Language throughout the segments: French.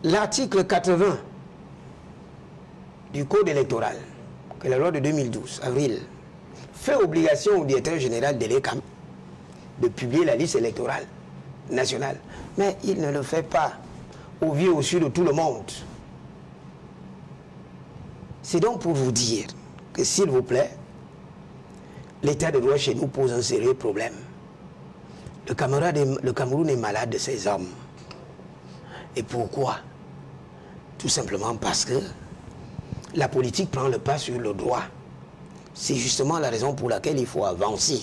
l'article 80 du Code électoral, que est la loi de 2012, avril, fait obligation au directeur général de l'ECAM de publier la liste électorale nationale. Mais il ne le fait pas au vu et au su de tout le monde. C'est donc pour vous dire que, s'il vous plaît, l'état de droit chez nous pose un sérieux problème. Le Cameroun est malade de ses hommes. Et pourquoi? Tout simplement parce que la politique prend le pas sur le droit. C'est justement la raison pour laquelle il faut avancer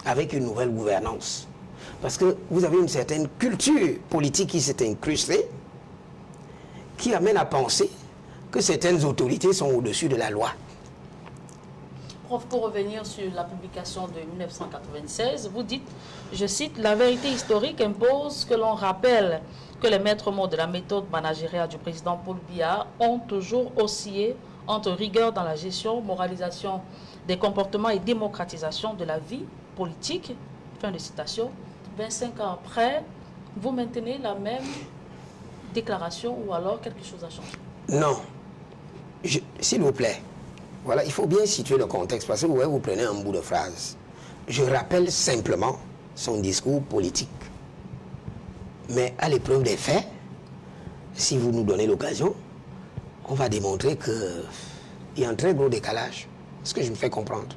avec une nouvelle gouvernance. Parce que vous avez une certaine culture politique qui s'est incrustée, qui amène à penser que certaines autorités sont au-dessus de la loi. Prof, pour revenir sur la publication de 1996, vous dites, je cite, « La vérité historique impose que l'on rappelle que les maîtres mots de la méthode managériale du président Paul Biya ont toujours oscillé entre rigueur dans la gestion, moralisation des comportements et démocratisation de la vie politique. » Fin de citation. 25 ans après, vous maintenez la même déclaration ou alors quelque chose a changé? Non. S'il vous plaît, voilà, il faut bien situer le contexte parce que vous prenez un bout de phrase. Je rappelle simplement son discours politique. Mais à l'épreuve des faits, si vous nous donnez l'occasion, on va démontrer qu'il y a un très gros décalage. Ce que je me fais comprendre.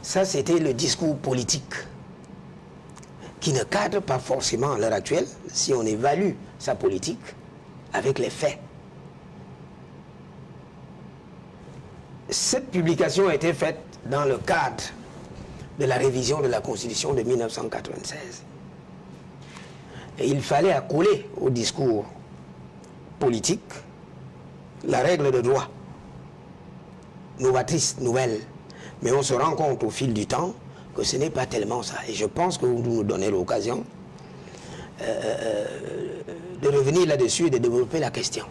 Ça, c'était le discours politique qui ne cadre pas forcément à l'heure actuelle si on évalue sa politique avec les faits. Cette publication a été faite dans le cadre de la révision de la Constitution de 1996. Et il fallait accoler au discours politique la règle de droit, novatrice, nouvelle. Mais on se rend compte au fil du temps que ce n'est pas tellement ça. Et je pense que vous nous donnez l'occasion de revenir là-dessus et de développer la question.